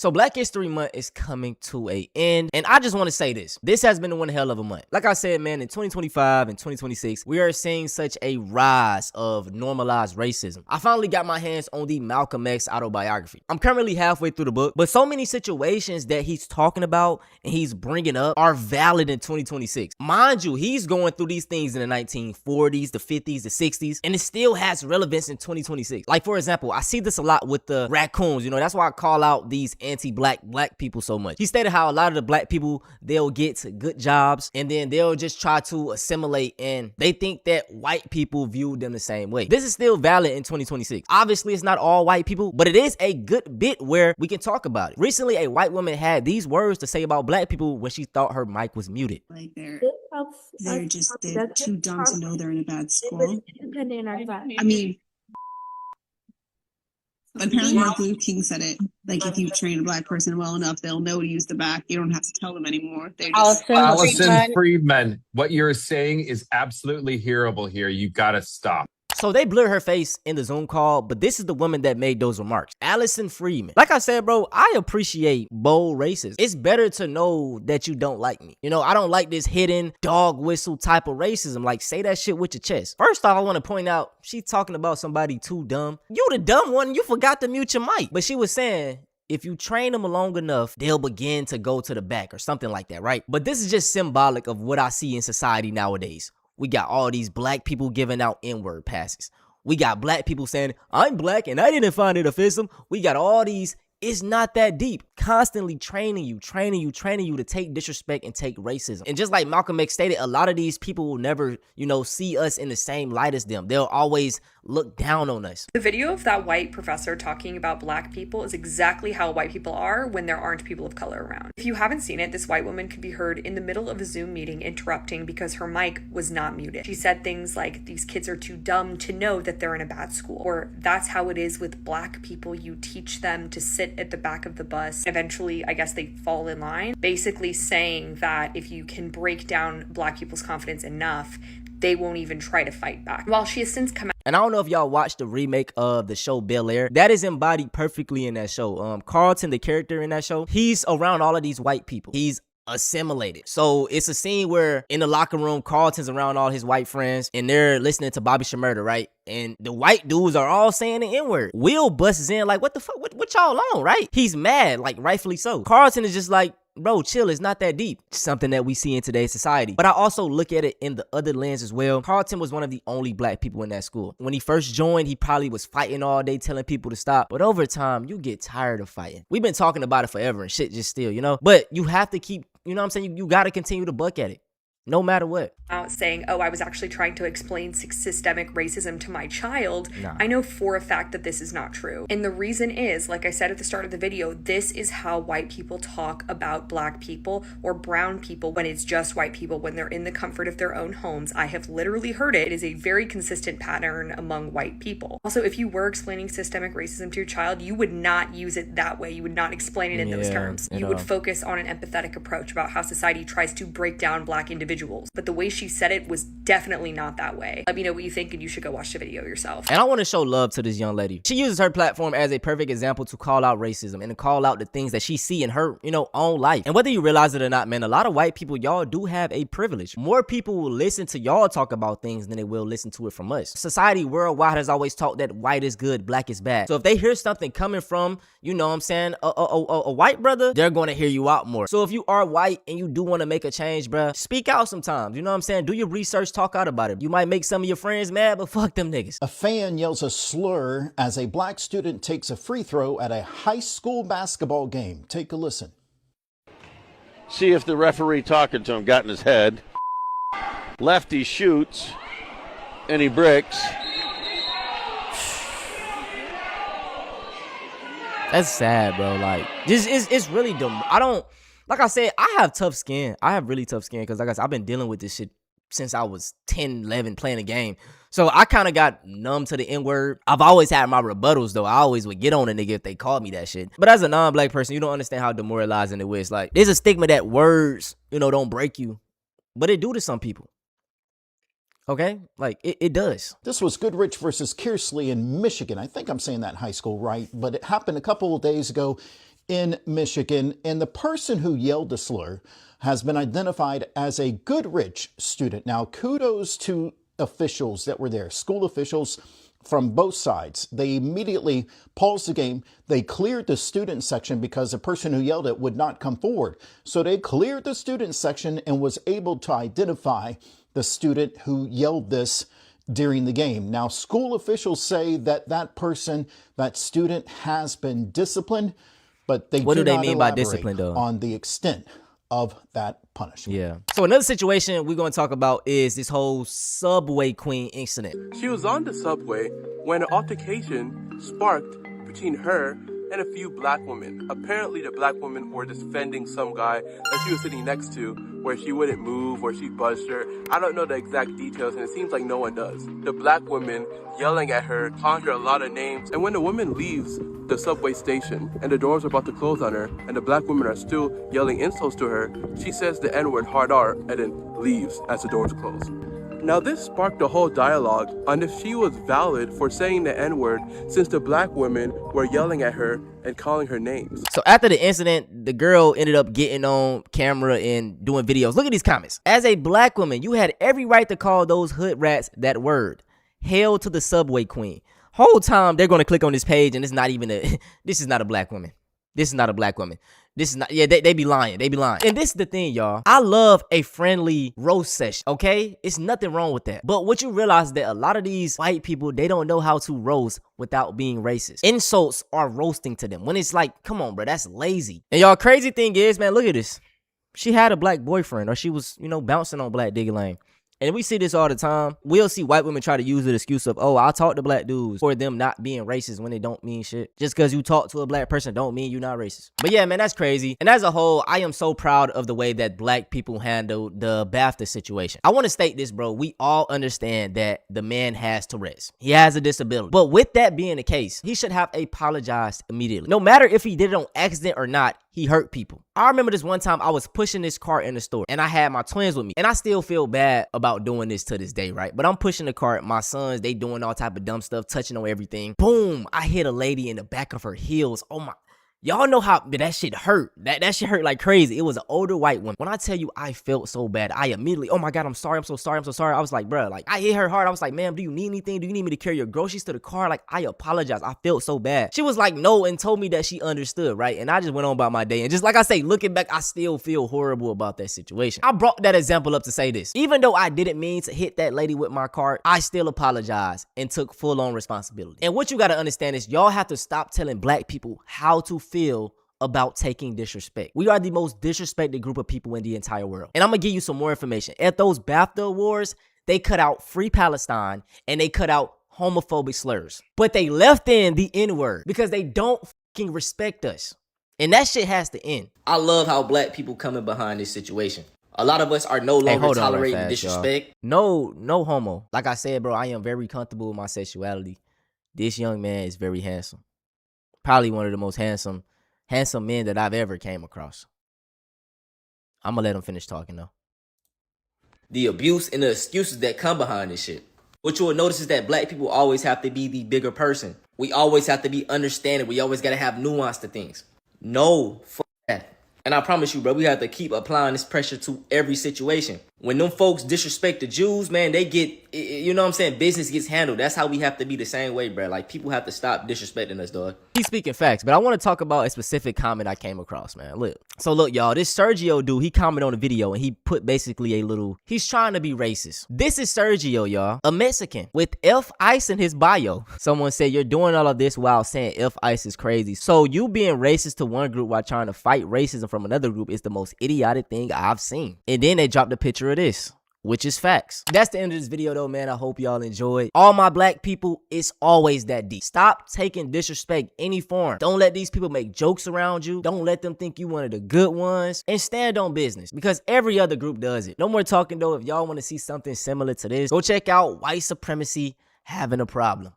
So Black History Month is coming to an end, and I just want to say this. This has been one hell of a month. Like I said, man, in 2025 and 2026, we are seeing such a rise of normalized racism. I finally got my hands on the Malcolm X autobiography. I'm currently halfway through the book, but so many situations that he's talking about and he's bringing up are valid in 2026. Mind you, he's going through these things in the 1940s, the 50s, the 60s, and it still has relevance in 2026. Like, for example, I see this a lot with the raccoons. You know, that's why I call out these anti-black people so much. He stated how a lot of the black people, they'll get good jobs and then they'll just try to assimilate, and they think that white people view them the same way. This is still valid in 2026. Obviously, it's not all white people, but it is a good bit where we can talk about it. Recently, a white woman had these words to say about black people when she thought her mic was muted. Like they're too dumb to know they're in a bad school. I mean, apparently Martin Luther King said it. Like, if you train a black person well enough, they'll know to use the back. You don't have to tell them anymore. They just Allison Friedman. What you're saying is absolutely hearable here. You gotta stop. So they blurred her face in the Zoom call, but this is the woman that made those remarks. Allison Friedman. Like I said, bro, I appreciate bold racism. It's better to know that you don't like me. You know, I don't like this hidden dog whistle type of racism. Like, say that shit with your chest. First off, I want to point out, she's talking about somebody too dumb. You the dumb one, you forgot to mute your mic. But she was saying, if you train them long enough, they'll begin to go to the back or something like that, right? But this is just symbolic of what I see in society nowadays. We got all these black people giving out N-word passes. We got black people saying, I'm black and I didn't find it offensive. We got all these, it's not that deep. Constantly training you to take disrespect and take racism. And just like Malcolm X stated, a lot of these people will never, see us in the same light as them. They'll always look down on us. The video of that white professor talking about black people is exactly how white people are when there aren't people of color around. If you haven't seen it, this white woman could be heard in the middle of a Zoom meeting interrupting because her mic was not muted. She said things like, these kids are too dumb to know that they're in a bad school, or that's how it is with black people. You teach them to sit at the back of the bus. Eventually, I guess they fall in line. Basically saying that if you can break down black people's confidence enough, they won't even try to fight back. While she has since come out. And I don't know if y'all watched the remake of the show Bel Air. That is embodied perfectly in that show. Carlton, the character in that show, he's around all of these white people. He's assimilated. So it's a scene where in the locker room, Carlton's around all his white friends and they're listening to Bobby Shmurda, right? And the white dudes are all saying the N-word. Will busts in like, what the fuck? What y'all on, right? He's mad, like rightfully so. Carlton is just like, bro, chill, it's not that deep. Something that we see in today's society. But I also look at it in the other lens as well. Carlton was one of the only black people in that school. When he first joined, he probably was fighting all day, telling people to stop. But over time, you get tired of fighting. We've been talking about it forever and shit just still, But you have to keep, what I'm saying? You got to continue to buck at it. No matter what. Out saying, oh, I was actually trying to explain systemic racism to my child. Nah. I know for a fact that this is not true. And the reason is, like I said at the start of the video, this is how white people talk about black people or brown people when it's just white people, when they're in the comfort of their own homes. I have literally heard it. It is a very consistent pattern among white people. Also, if you were explaining systemic racism to your child, you would not use it that way. You would not explain it in those terms. You would focus on an empathetic approach about how society tries to break down black individuals. But the way she said it was definitely not that way. Let me know what you think, and you should go watch the video yourself. And I want to show love to this young lady. She uses her platform as a perfect example to call out racism and to call out the things that she see in her, own life. And whether you realize it or not, man, a lot of white people, y'all do have a privilege. More people will listen to y'all talk about things than they will listen to it from us. Society worldwide has always taught that white is good, black is bad. So if they hear something coming from, a white brother, they're going to hear you out more. So if you are white and you do want to make a change, bruh, speak out sometimes. Do your research, talk out about it. You might make some of your friends mad, but fuck them niggas. A fan yells a slur as a black student takes a free throw at a high school basketball game. Take a listen. See if the referee talking to him got in his head. Lefty shoots, and he bricks. That's sad, bro. Like, this is, it's really dumb. Like I said, I have tough skin. I have really tough skin because, like I said, I've been dealing with this shit since I was 10, 11 playing a game. So I kind of got numb to the N-word. I've always had my rebuttals, though. I always would get on a nigga if they called me that shit. But as a non-black person, you don't understand how demoralizing it is. Like, there's a stigma that words, don't break you. But it do to some people. Okay? Like, it does. This was Goodrich versus Kearsley in Michigan. I think I'm saying that in high school right, but it happened a couple of days ago. in Michigan, and the person who yelled the slur has been identified as a Goodrich student. Now, kudos to officials that were there, school officials from both sides. They immediately paused the game. They cleared the student section because the person who yelled it would not come forward. So they cleared the student section and was able to identify the student who yelled this during the game. Now, school officials say that that person, that student, has been disciplined, but they What do they not mean by elaborate discipline, though? on the extent of that punishment. Yeah. So another situation we're going to talk about is this whole subway queen incident. She was on the subway when an altercation sparked between her and a few black women. Apparently the black women were defending some guy that she was sitting next to, where she wouldn't move, where she buzzed her. I don't know the exact details, and it seems like no one does. The black women yelling at her, calling her a lot of names. And when the woman leaves the subway station and the doors are about to close on her and the black women are still yelling insults to her, she says the N-word hard R and then leaves as the doors close. Now this sparked a whole dialogue on if she was valid for saying the N-word, since the black women were yelling at her and calling her names. So after the incident, the girl ended up getting on camera and doing videos. Look at these comments. As a black woman, you had every right to call those hood rats that word. Hail to the subway queen. Whole time they're going to click on this page and it's not even a, this is not a black woman. This is not a black woman. This is not, yeah, they be lying. They be lying. And this is the thing, y'all. I love a friendly roast session, okay? It's nothing wrong with that. But what you realize is that a lot of these white people, they don't know how to roast without being racist. Insults are roasting to them. When it's like, come on, bro, that's lazy. And y'all, crazy thing is, man, look at this. She had a black boyfriend, or she was, you know, bouncing on black Diggy Lane. And we see this all the time. We'll see white women try to use the excuse of, oh, I talk to black dudes for them not being racist when they don't mean shit. Just because you talk to a black person don't mean you're not racist. But yeah, man, that's crazy. And as a whole, I am so proud of the way that black people handled the BAFTA situation. I want to state this, bro. We all understand that the man has Tourette's. He has a disability. But with that being the case, he should have apologized immediately. No matter if he did it on accident or not, he hurt people. I remember this one time I was pushing this cart in the store and I had my twins with me. And I still feel bad about doing this to this day, right? But I'm pushing the cart. My sons, they doing all type of dumb stuff, touching on everything. Boom, I hit a lady in the back of her heels. Oh my. Y'all know how that shit hurt. That shit hurt like crazy. It was an older white woman. When I tell you I felt so bad, I immediately, oh my God, I'm sorry. I'm so sorry. I'm so sorry. I was like, bro, like I hit her hard. I was like, ma'am, do you need anything? Do you need me to carry your groceries to the car? Like, I apologize. I felt so bad. She was like, no, and told me that she understood, right? And I just went on about my day. And just like I say, looking back, I still feel horrible about that situation. I brought that example up to say this. Even though I didn't mean to hit that lady with my cart, I still apologized and took full on responsibility. And what you got to understand is y'all have to stop telling black people how to feel about taking disrespect. We are the most disrespected group of people in the entire world. And I'm gonna give you some more information. At those BAFTA awards, they cut out Free Palestine and they cut out homophobic slurs. But they left in the N-word because they don't fucking respect us. And that shit has to end. I love how black people coming behind this situation. A lot of us are no longer tolerating disrespect. No homo. Like I said, bro, I am very comfortable with my sexuality. This young man is very handsome. Probably one of the most handsome men that I've ever came across. I'm gonna let him finish talking though. The abuse and the excuses that come behind this shit. What you will notice is that black people always have to be the bigger person. We always have to be understanding. We always gotta have nuance to things. No, fuck that. And I promise you, bro, we have to keep applying this pressure to every situation. When them folks disrespect the Jews, man, they get, you know what I'm saying? Business gets handled. That's how we have to be the same way, bro. Like, people have to stop disrespecting us, dog. He's speaking facts, but I want to talk about a specific comment I came across, man. Look. So, look, y'all, this Sergio dude, he commented on the video, and he put basically he's trying to be racist. This is Sergio, y'all, a Mexican with F ICE in his bio. Someone said, you're doing all of this while saying F ICE is crazy. So, you being racist to one group while trying to fight racism from another group is the most idiotic thing I've seen. And then they dropped a picture of this, which is facts. That's the end of this video though, man. I hope y'all enjoyed. All my black people, it's always that deep. Stop taking disrespect any form. Don't let these people make jokes around you. Don't let them think you one of the good ones. And stand on business, because every other group does it. No more talking though. If y'all want to see something similar to this, go check out White Supremacy Having a Problem.